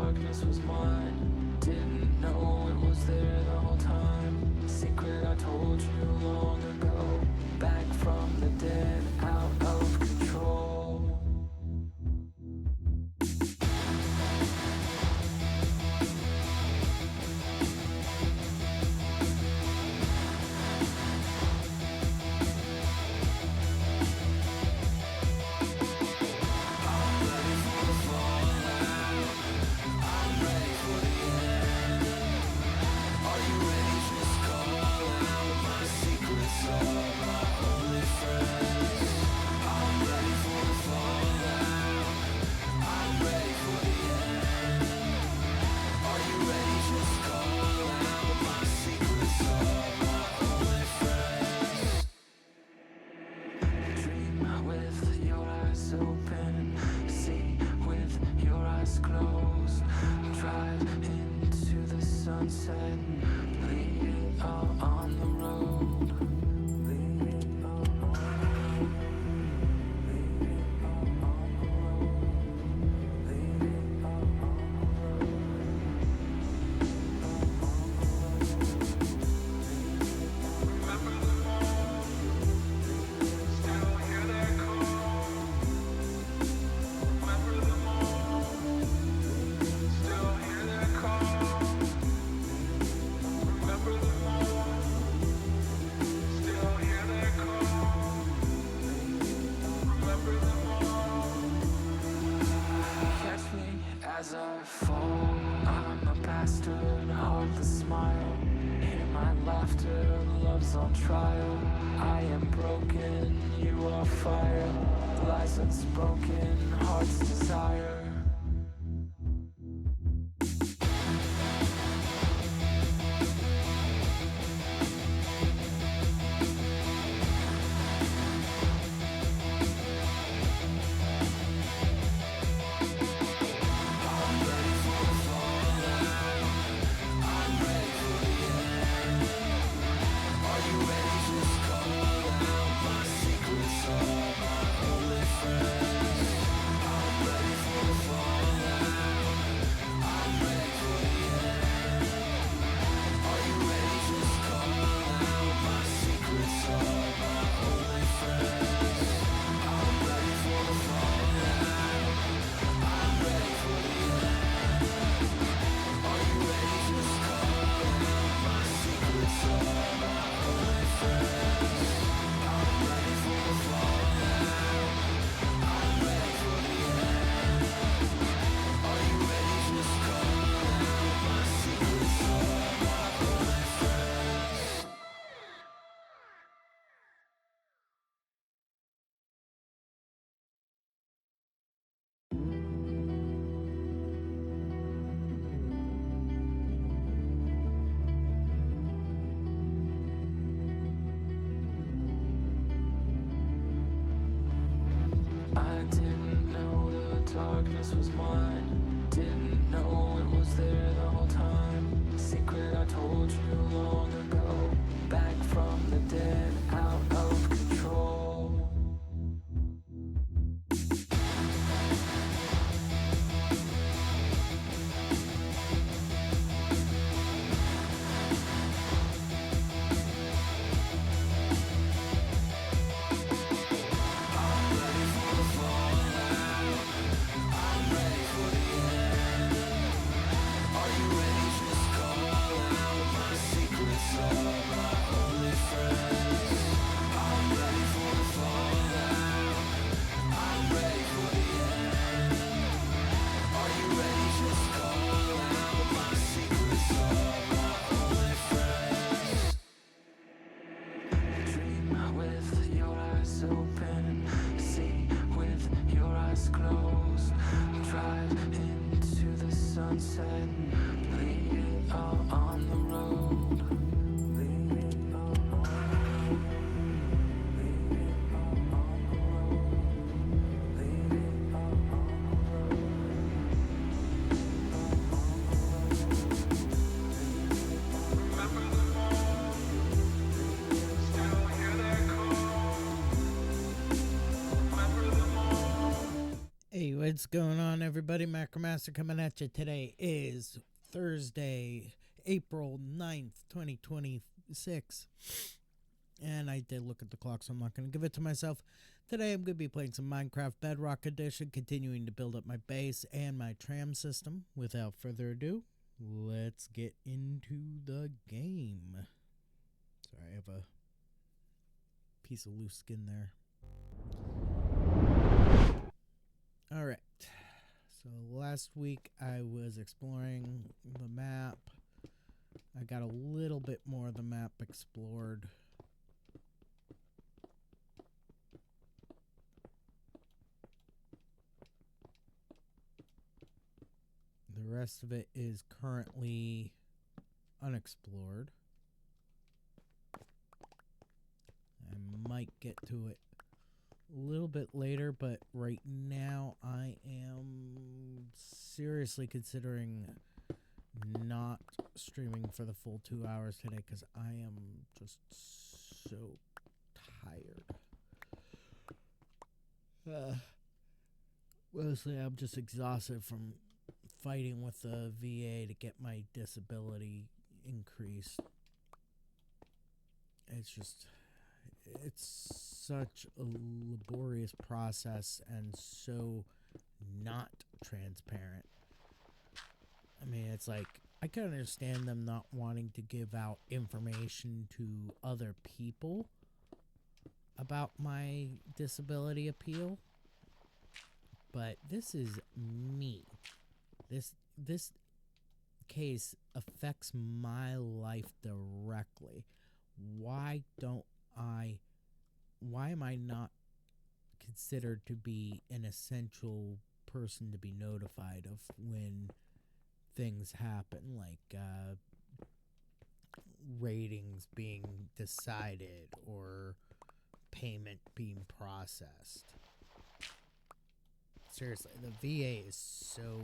darkness was mine. Didn't know it was there the whole time. The secret I told you long ago. Back from the dead, out of control. As I fall, I'm a bastard, heartless smile. Hear my laughter, love's on trial. I am broken, you are fire. Lies unspoken, heart's desire. Darkness was mine. Didn't know it was there the whole time. The secret I told you long ago. Back from the dead, out of control. Are you ready? Just call out my What's going on, everybody? Macromaster coming at you. Today is Thursday, April 9th, 2026. And I did look at the clock, so I'm not going to give it to myself. Today I'm going to be playing some Minecraft Bedrock Edition, continuing to build up my base and my tram system. Without further ado, let's get into the game. Sorry, I have a piece of loose skin there. Alright, so last week I was exploring the map. I got a little bit more of the map explored. The rest of it is currently unexplored. I might get to it a little bit later, but right now I am seriously considering not streaming for the full 2 hours today because I am just so tired. Mostly I'm just exhausted from fighting with the VA to get my disability increased. It's such a laborious process and so not transparent. I mean, it's like, I can understand them not wanting to give out information to other people about my disability appeal, but this is me. This case affects my life directly. Why am I not considered to be an essential person to be notified of when things happen, like ratings being decided or payment being processed? Seriously, the VA is so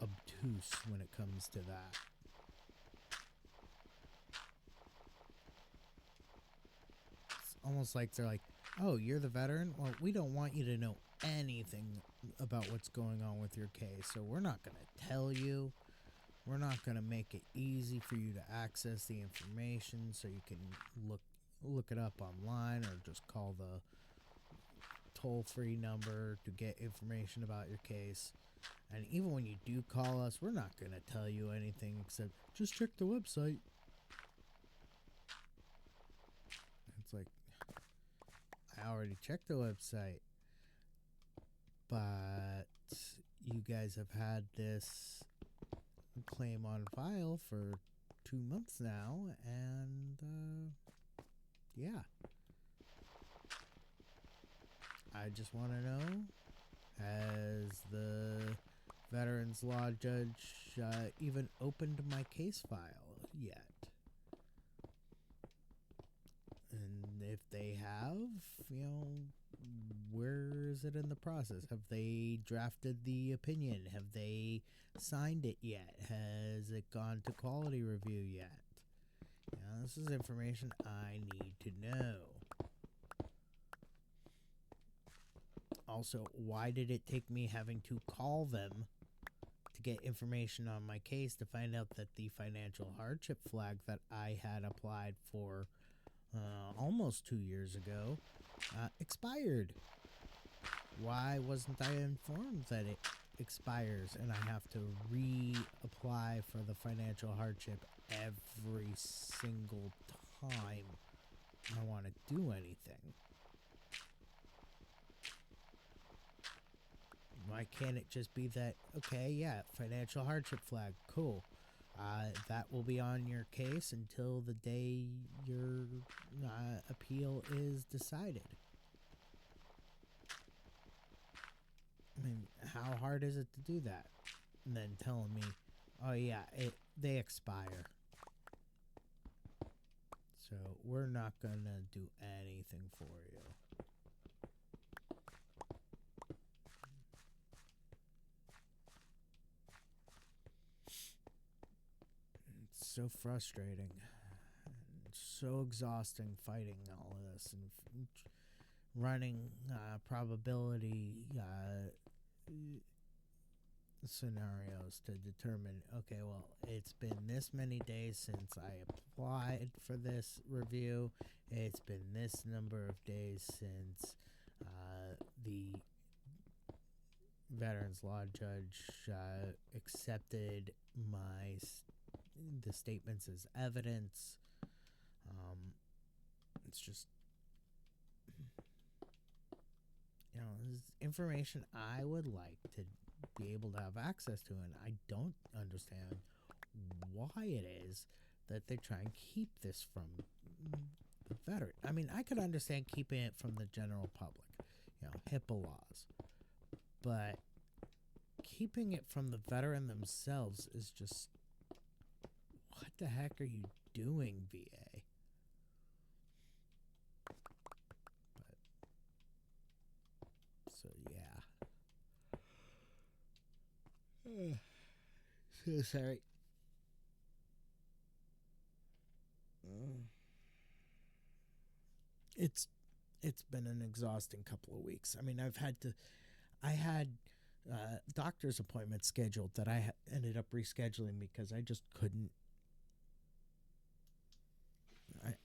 obtuse when it comes to that. It's almost like they're like, oh, you're the veteran? Well, we don't want you to know anything about what's going on with your case, so we're not going to tell you. We're not going to make it easy for you to access the information so you can look it up online or just call the toll-free number to get information about your case. And even when you do call us, we're not going to tell you anything except just check the website. It's like, I already checked the website, but you guys have had this claim on file for 2 months now, and yeah. I just want to know, has the Veterans Law Judge even opened my case file yet? And if they have, where is it in the process? Have they drafted the opinion? Have they signed it yet? Has it gone to quality review yet? This is information I need to know. Also, why did it take me having to call them to get information on my case to find out that the financial hardship flag that I had applied for almost 2 years ago expired? Why wasn't I informed that it expires and I have to reapply for the financial hardship every single time I want to do anything? Why can't it just be that, okay, yeah, financial hardship flag, cool. That will be on your case until the day your appeal is decided. I mean, how hard is it to do that? And then telling me, oh yeah, they expire. So we're not gonna do anything for you. It's so frustrating. So exhausting fighting all of this and running probability scenarios to determine, okay, well, it's been this many days since I applied for this review. It's been this number of days since the Veterans Law judge accepted the statements as evidence. It's just, this is information I would like to be able to have access to, and I don't understand why it is that they try and keep this from the veteran. I mean, I could understand keeping it from the general public, HIPAA laws, but keeping it from the veteran themselves is just, what the heck are you doing, VA? But, so yeah. So sorry. It's been an exhausting couple of weeks. I mean, I had doctor's appointments scheduled that I ended up rescheduling because I just couldn't.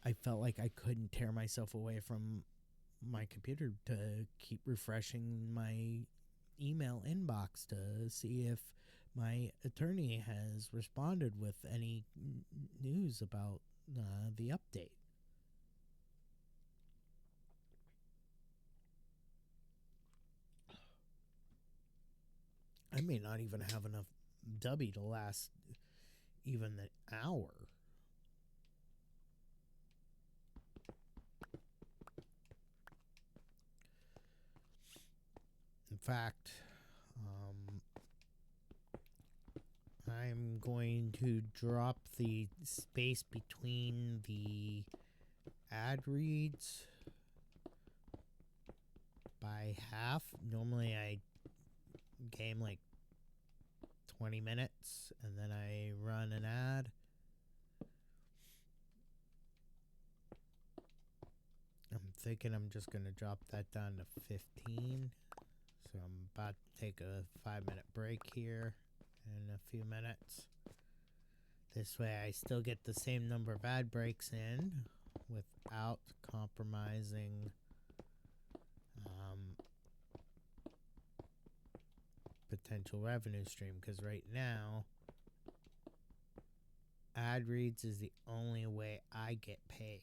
I felt like I couldn't tear myself away from my computer to keep refreshing my email inbox to see if my attorney has responded with any news about the update. I may not even have enough W to last even an hour. In fact, I'm going to drop the space between the ad reads by half. Normally I game like 20 minutes and then I run an ad. I'm thinking I'm just going to drop that down to 15. So I'm about to take a 5-minute break here in a few minutes. This way I still get the same number of ad breaks in without compromising potential revenue stream, because right now ad reads is the only way I get paid.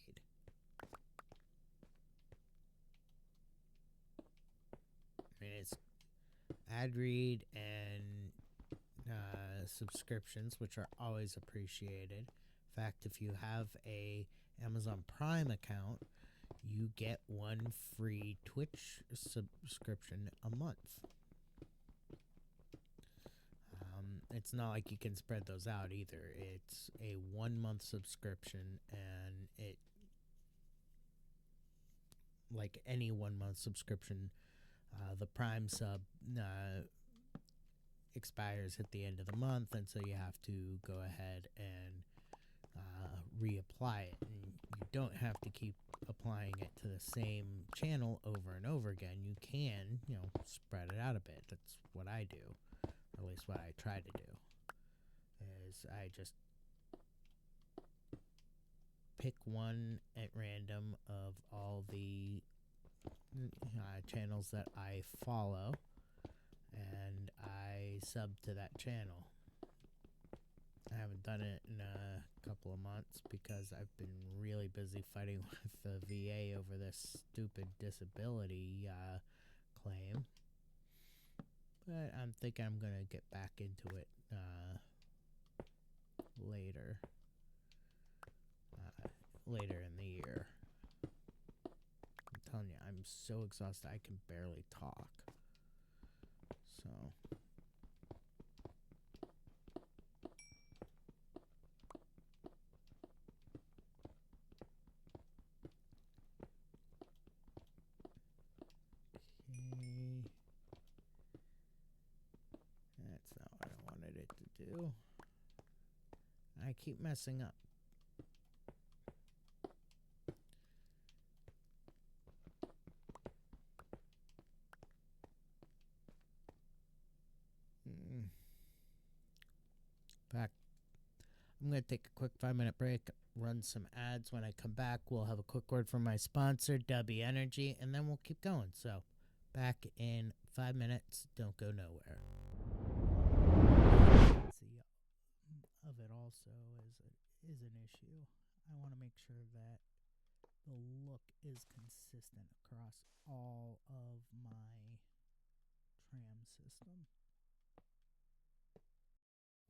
I mean, it's ad read and subscriptions, which are always appreciated. In fact, if you have a Amazon Prime account, you get one free Twitch subscription a month. It's not like you can spread those out either. It's a 1-month subscription, and it, like any 1-month subscription, the Prime sub expires at the end of the month, and so you have to go ahead and reapply it. And you don't have to keep applying it to the same channel over and over again. You can, spread it out a bit. That's what I do, or at least what I try to do. Is I just pick one at random of all the channels that I follow, and I sub to that channel. I haven't done it in a couple of months because I've been really busy fighting with the VA over this stupid disability claim. But I'm thinking I'm going to get back into it later in the year. I'm telling you, I'm so exhausted I can barely talk. So that's not what I wanted it to do. I keep messing up. take a quick 5-minute break, run some ads. When I come back, we'll have a quick word from my sponsor, W Energy, and then we'll keep going. So, back in 5 minutes. Don't go nowhere. See, of it also is an issue. I want to make sure that the look is consistent across all of my tram system.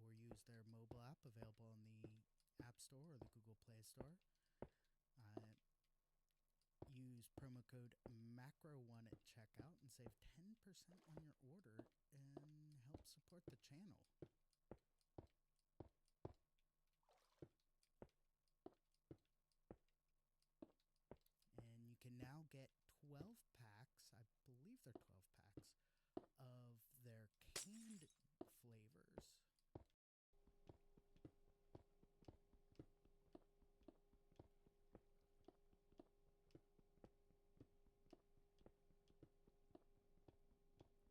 Or use their mobile app available in the App Store or the Google Play Store. Use promo code MACRO1 at checkout and save 10% on your order and help support the channel. And you can now get 12 packs, I believe they're 12 packs, of their canned flavors.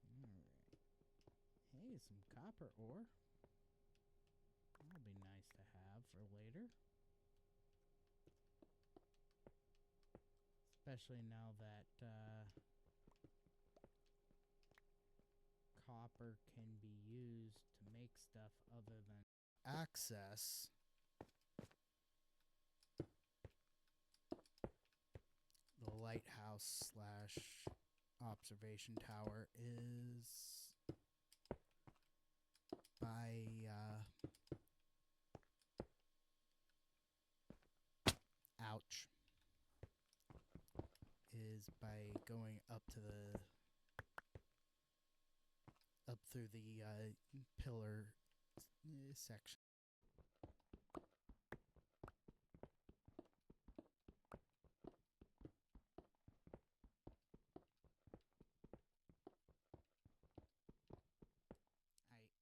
Alright. Hey, some copper ore. That'll be nice to have for later. Especially now that copper can be used to make stuff other than access. The lighthouse / observation tower is by is by going up through the pillar section.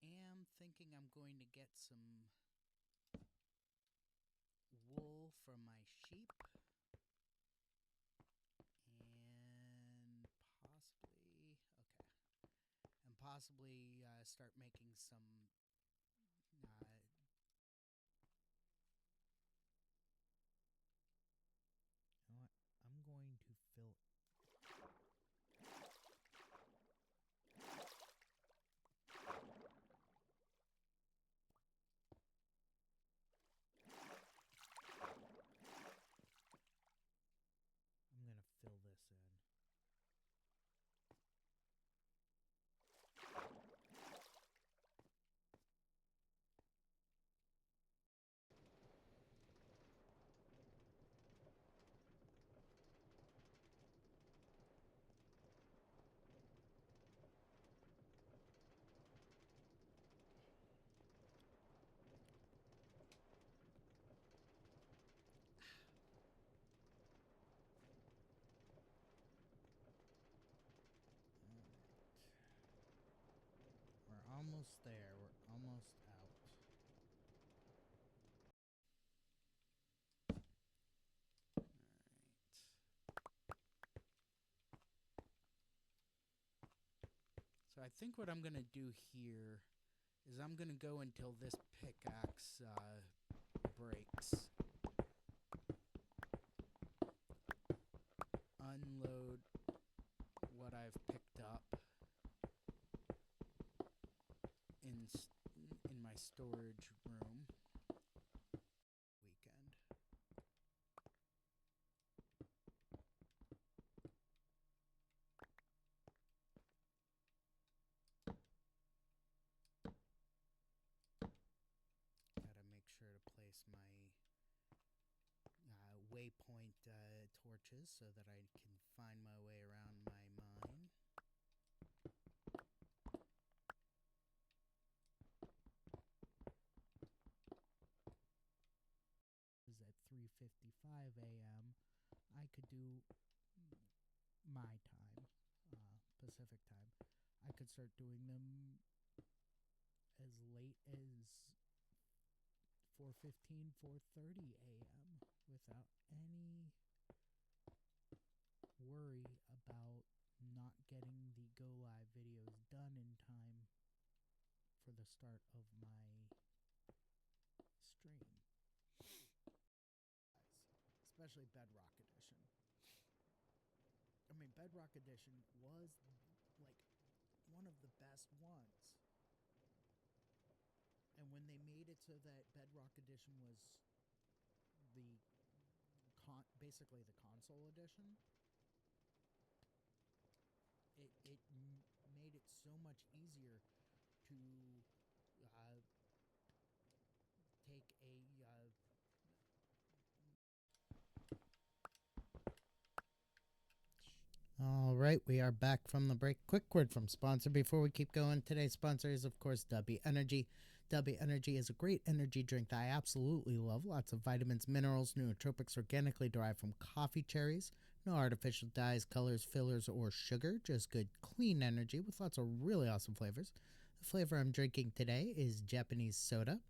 I am thinking I'm going to get some wool from my sheep and possibly start making some you know what? I'm going to fill this in. We're almost there. We're almost out. So I think what I'm going to do here is I'm going to go until this pickaxe breaks. Unload what I've picked up in my storage room. Weekend. Gotta make sure to place my waypoint torches so that I can find my way around my mine. Is at 3:55 a.m. I could do my time, Pacific time. I could start doing them as late as 4:15, 4:30 a.m. without any worry about not getting the go live videos done in time for the start of my stream. especially Bedrock Edition. I mean, Bedrock Edition was like one of the best ones. And when they made it so that Bedrock Edition was the basically the console edition, it made it so much easier to take a All right, we are back from the break. Quick word from sponsor before we keep going. Today's sponsor is, of course, W Energy. W Energy is a great energy drink that I absolutely love. Lots of vitamins, minerals, nootropics organically derived from coffee cherries. No artificial dyes, colors, fillers, or sugar. Just good, clean energy with lots of really awesome flavors. The flavor I'm drinking today is Japanese soda.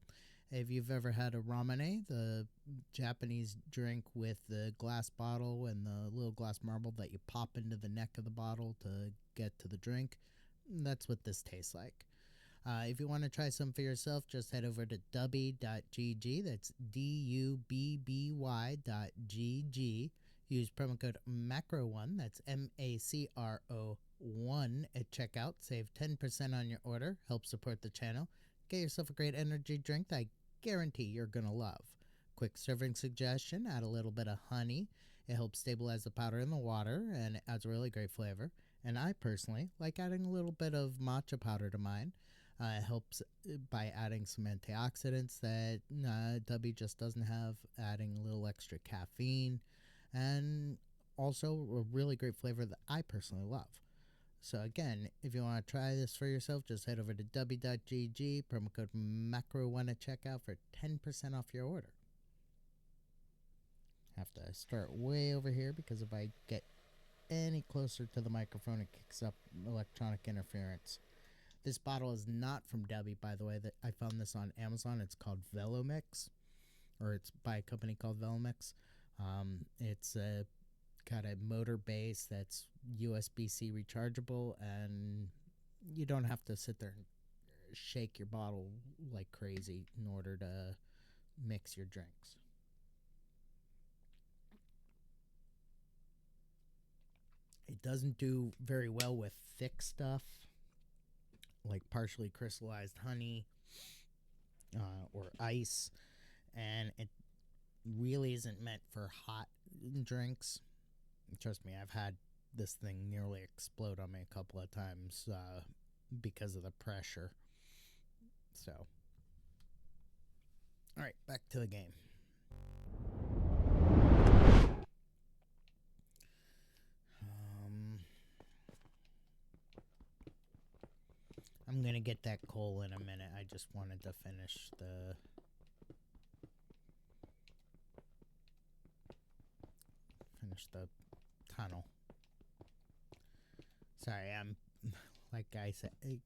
If you've ever had a ramune, the Japanese drink with the glass bottle and the little glass marble that you pop into the neck of the bottle to get to the drink, that's what this tastes like. If you want to try some for yourself, just head over to dubby.gg. That's DUBBY.gg. Use promo code MACRO1. That's MACRO1 at checkout. Save 10% on your order. Help support the channel. Get yourself a great energy drink that I guarantee you're going to love. Quick serving suggestion, add a little bit of honey. It helps stabilize the powder in the water and it adds a really great flavor. And I personally like adding a little bit of matcha powder to mine. It helps by adding some antioxidants that W just doesn't have, adding a little extra caffeine, and also a really great flavor that I personally love. So again, if you want to try this for yourself, just head over to w.gg, promo code MACRO1 at checkout for 10% off your order. Have to start way over here because if I get any closer to the microphone, it kicks up electronic interference. This bottle is not from Debbie, by the way. That I found this on Amazon. It's called Velomix, or it's by a company called Velomix. It's got a motor base that's USB-C rechargeable, and you don't have to sit there and shake your bottle like crazy in order to mix your drinks. It doesn't do very well with thick stuff like partially crystallized honey or ice, and it really isn't meant for hot drinks. Trust me, I've had this thing nearly explode on me a couple of times because of the pressure. So, all right, back to the game. I'm gonna get that coal in a minute. I just wanted to finish the tunnel. Sorry, I'm like I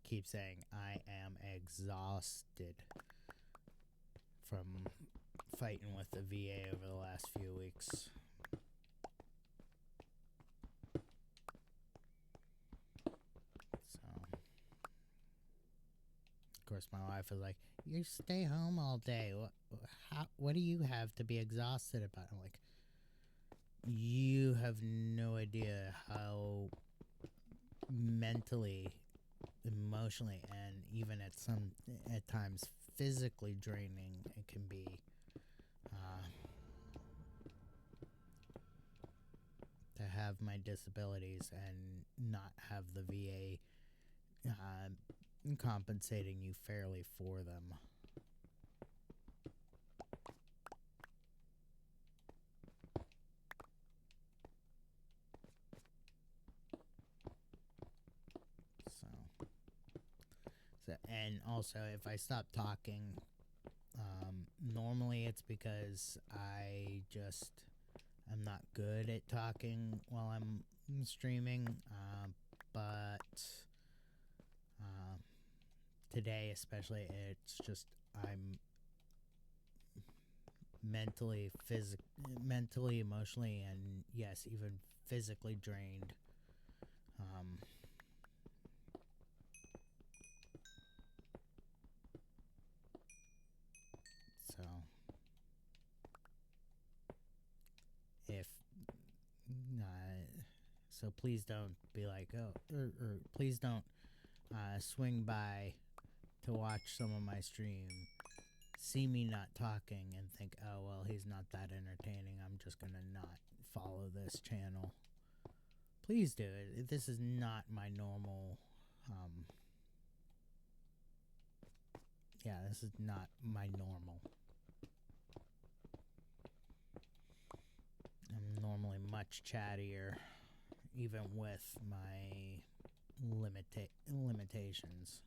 keep saying, I am exhausted from fighting with the VA over the last few weeks. So, of course, my wife was like, "You stay home all day. What do you have to be exhausted about?" I'm like, you have no idea how mentally, emotionally, and even at times physically draining it can be to have my disabilities and not have the VA compensating you fairly for them. And also, if I stop talking, normally it's because I'm not good at talking while I'm streaming, but today especially, it's just I'm mentally, emotionally, and yes, even physically drained. So So please don't be like, oh, or please don't swing by to watch some of my stream, see me not talking, and think, oh, well, he's not that entertaining. I'm just going to not follow this channel. Please do it. This is not my normal, yeah, this is not my normal. I'm normally much chattier, even with my limitations.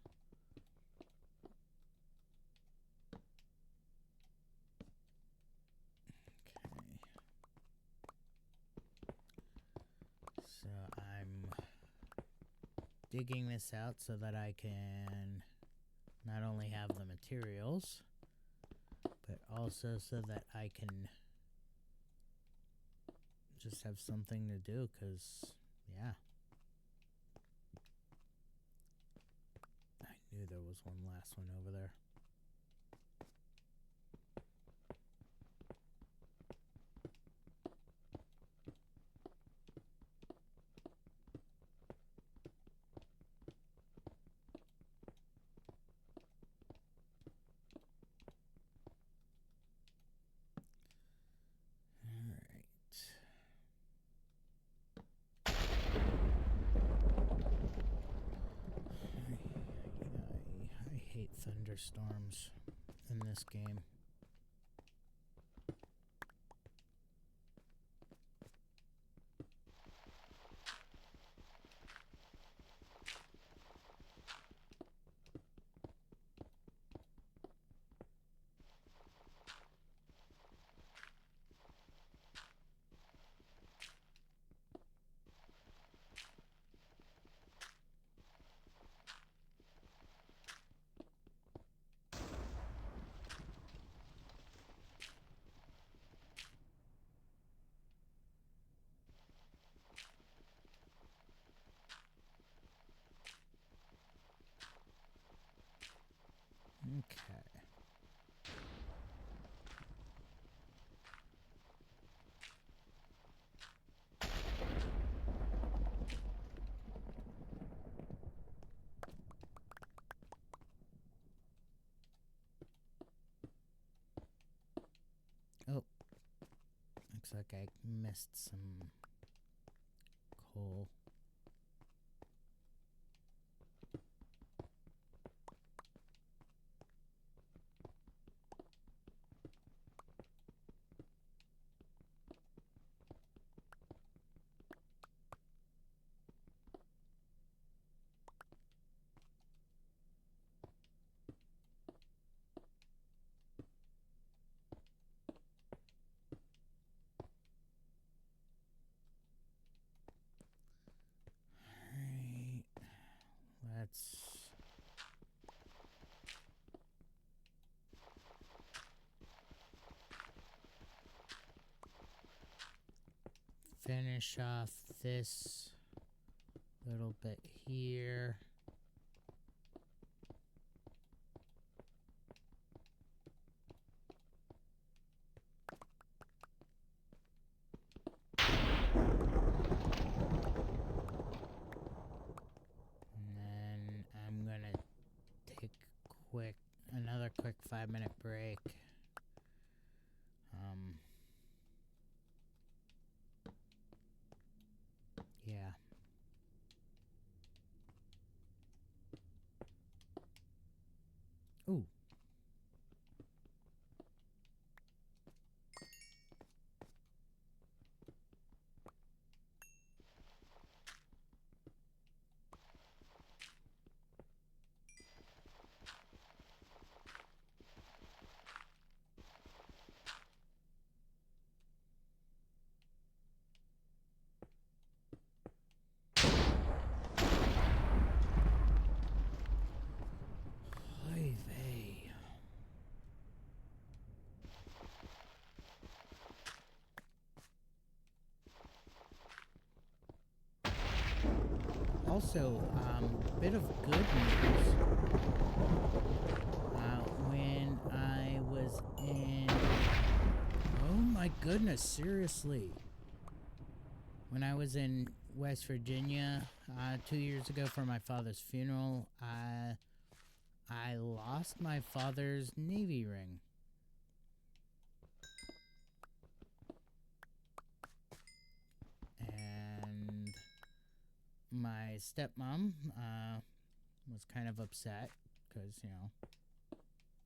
Okay. So I'm digging this out so that I can not only have the materials, but also so that I can just have something to do, because, yeah. I knew there was one last one over there. I hate thunderstorms in this game. Okay. Oh. Looks like I missed some coal. Alright. Let's finish off this little bit here. And then I'm gonna take another quick 5-minute break. Yeah. Ooh. Oy vey. Also, bit of good news. When I was in... Oh my goodness, seriously. When I was in West Virginia 2 years ago for my father's funeral. I lost my father's Navy ring. And my stepmom was kind of upset because, you know,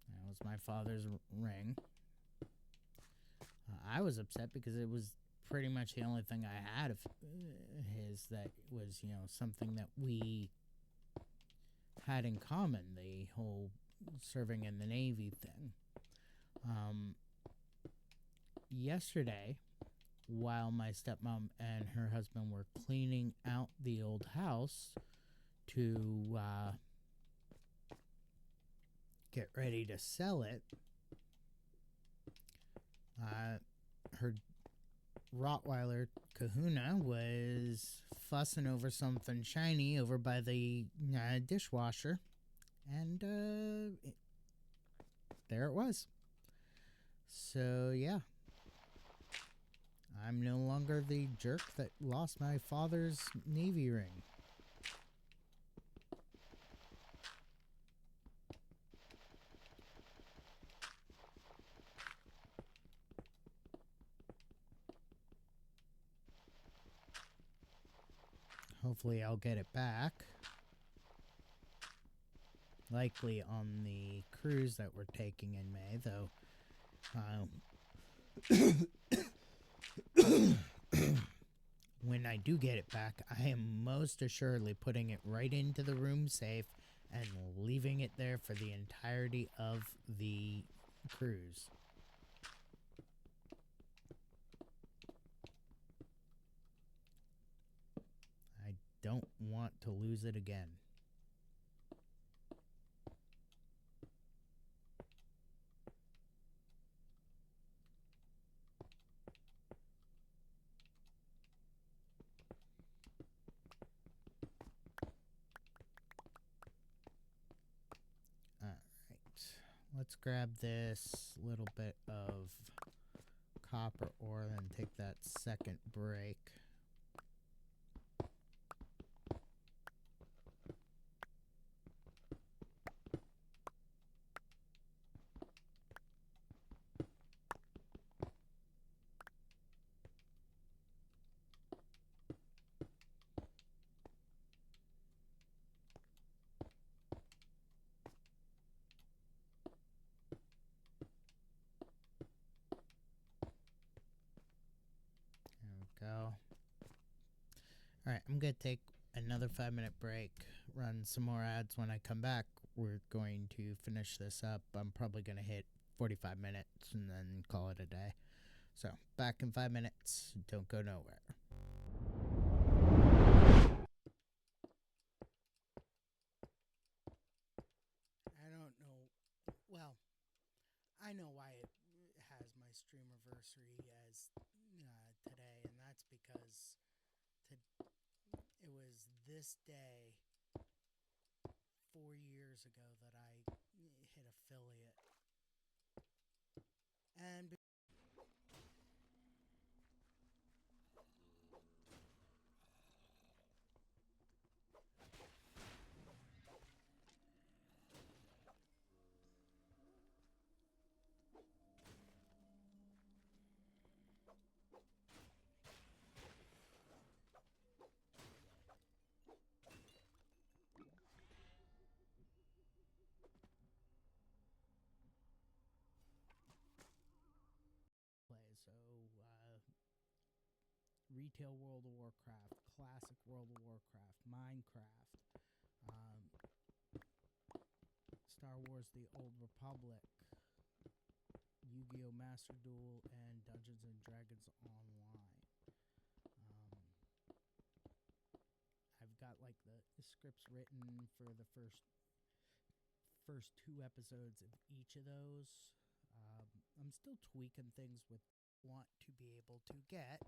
that was my father's ring. I was upset because it was pretty much the only thing I had of his that was, you know, something that we had in common, the whole serving in the Navy thing. Yesterday, while my stepmom and her husband were cleaning out the old house to get ready to sell it, her Rottweiler Kahuna was fussing over something shiny over by the dishwasher, and there it was. So yeah, I'm no longer the jerk that lost my father's Navy ring. Hopefully I'll get it back. Likely on the cruise that we're taking in May, though. When I do get it back, I am most assuredly putting it right into the room safe and leaving it there for the entirety of the cruise. I don't want to lose it again. Let's grab this little bit of copper ore and take that second break. Go. Alright, I'm going to take another 5-minute break, run some more ads. When I come back, we're going to finish this up. I'm probably going to hit 45 minutes and then call it a day. So, back in 5 minutes. Don't go nowhere. I don't know. Well, I know why it has my streamiversary as today, and that's because it was this day 4 years ago that I hit affiliate. And retail World of Warcraft, classic World of Warcraft, Minecraft, Star Wars The Old Republic, Yu-Gi-Oh! Master Duel, and Dungeons & Dragons Online. I've got like the scripts written for the first 2 episodes of each of those. I'm still tweaking things with want to be able to get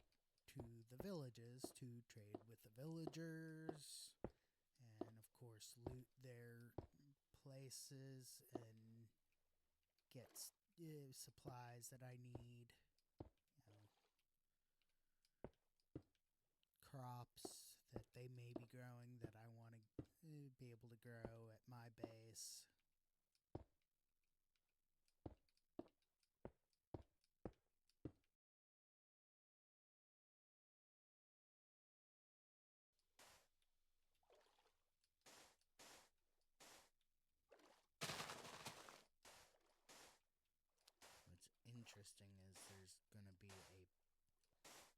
to the villages to trade with the villagers, and of course loot their places and get supplies that I need, crops, able to grow at my base. What's interesting is there's going to be a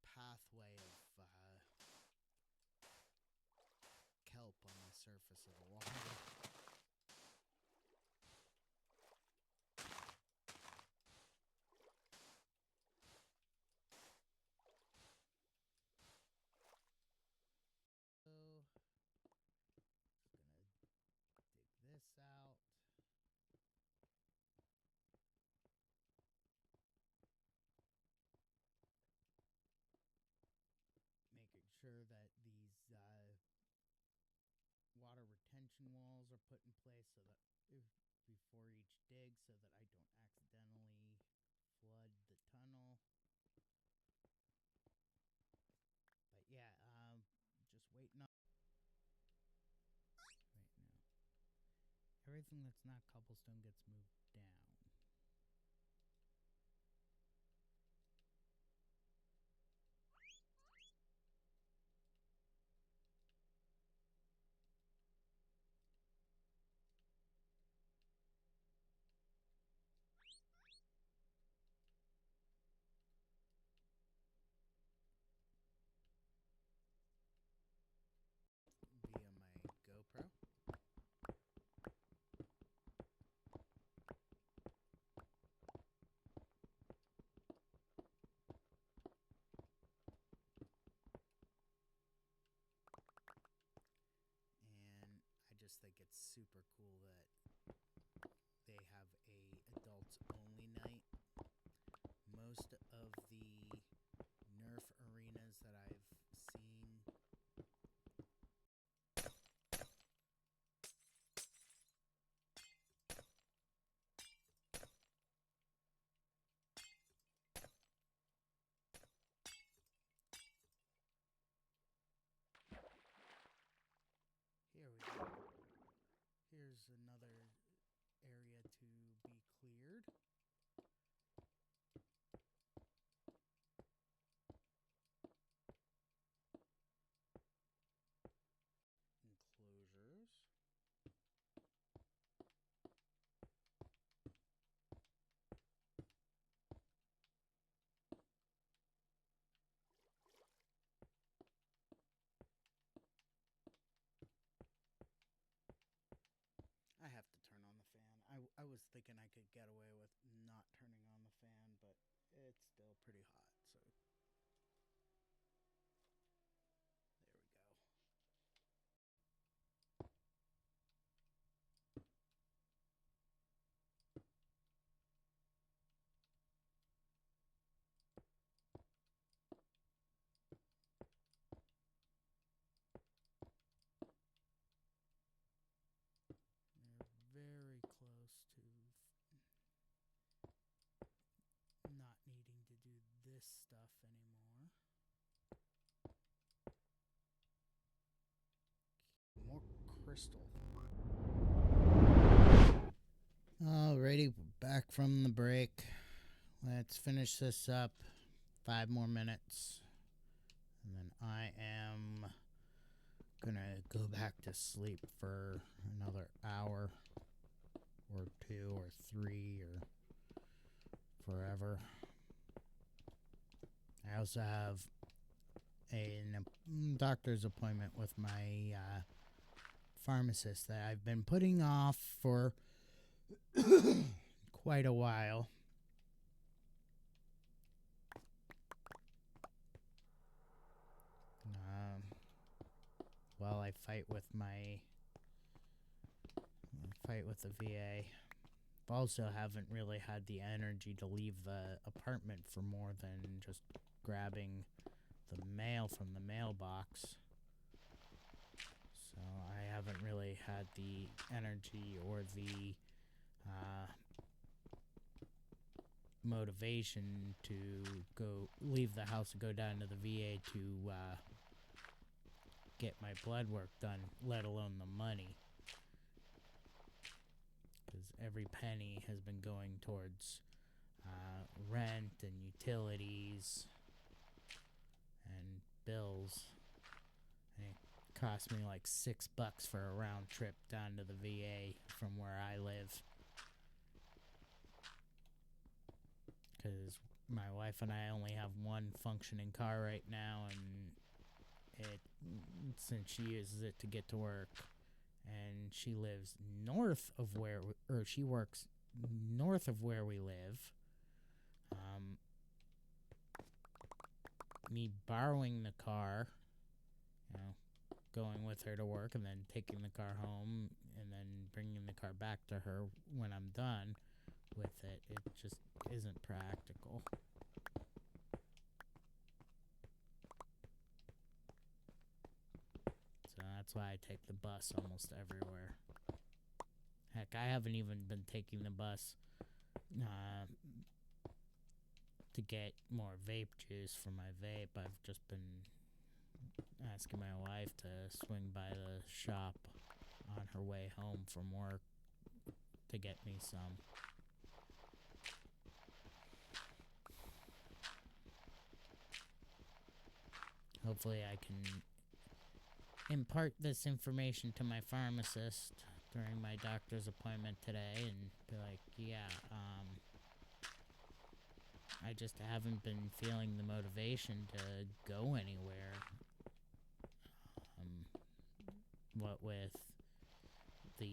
pathway of kelp on the surface of the water. So, just gonna dig this out. Making sure that these water retention walls are put in place so that before each dig, so that I don't accidentally flood the tunnel. But yeah, just waiting on. Wait, no. Everything that's not cobblestone gets moved down. Via my GoPro. And I just think it's super cool that they have a adults only night. Most of the Nerf arenas that I've seen here we go. Here's another area to be cleared. Enclosures. I have to turn on the fan. I was thinking I could get away with not turning on the fan, but it's still pretty hot, so there we go. They're very close to not needing to do this stuff anymore. More crystal. Alrighty, we're back from the break. Let's finish this up. 5 more minutes. And then I am gonna go back to sleep for another hour or 2 or 3 or forever. I also have a doctor's appointment with my pharmacist that I've been putting off for quite a while. While I fight with the VA. Also haven't really had the energy to leave the apartment for more than just grabbing the mail from the mailbox. So I haven't really had the energy or the motivation to go leave the house and go down to the VA to get my blood work done, let alone the money. every penny has been going towards rent and utilities and bills. And it cost me like $6 for a round trip down to the VA from where I live. Because my wife and I only have one functioning car right now, and since she uses it to get to work, and she lives north of where, or she works north of where we live, me borrowing the car, going with her to work and then taking the car home and then bringing the car back to her when I'm done with it, it just isn't practical. So that's why I take the bus almost everywhere. Heck, I haven't even been taking the bus to get more vape juice for my vape. I've just been asking my wife to swing by the shop on her way home from work to get me some. Hopefully I can impart this information to my pharmacist during my doctor's appointment today and be like, yeah, I just haven't been feeling the motivation to go anywhere. What with the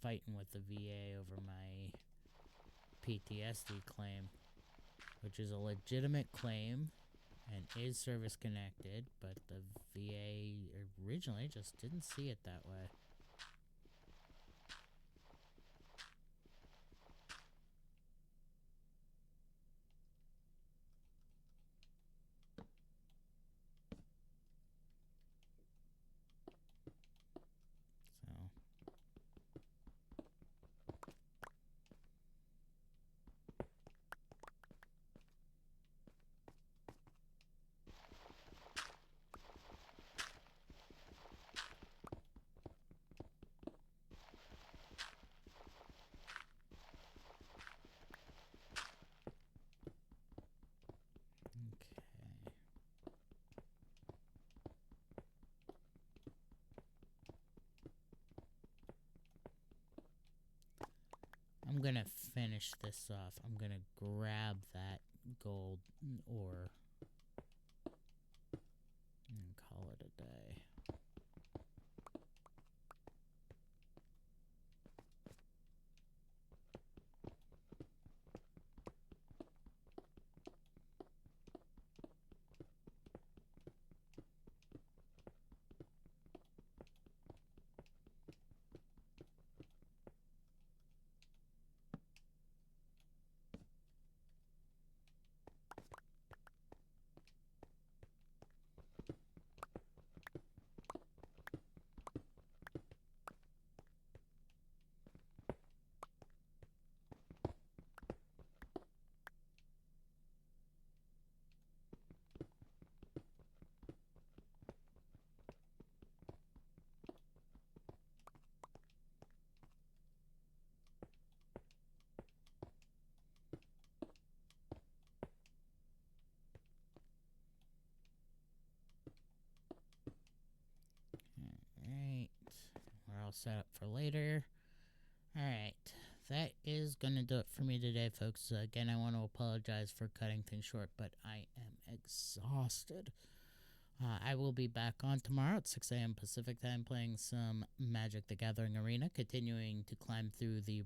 fighting with the VA over my PTSD claim, which is a legitimate claim and is service connected, but the VA originally just didn't see it that way. I'm gonna finish this off. I'm gonna grab that gold ore and call it a day. Alright, we're all set up for later. Alright, that is gonna do it for me today, folks. Again, I want to apologize for cutting things short, but I am exhausted. I will be back on tomorrow at 6 a.m. Pacific time playing some Magic the Gathering Arena, continuing to climb through the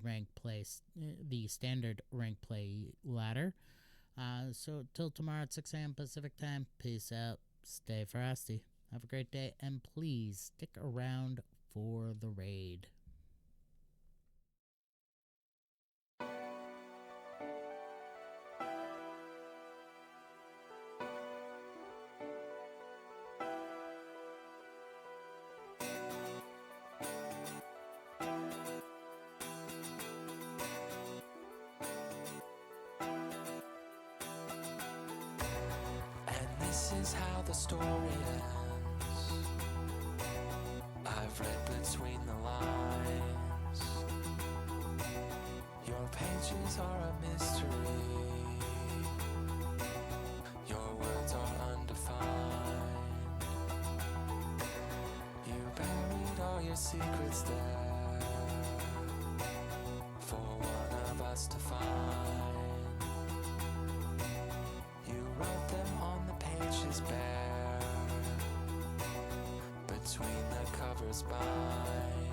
the standard rank play ladder. So till tomorrow at 6 a.m. Pacific time, peace out, stay frosty, have a great day, and please stick around for the raid. This is how the story ends. I've read between the lines. pages are a mystery. Your words are undefined. You buried all your secrets there for one of us to find. You wrote them on the pages bare, between the covers bind.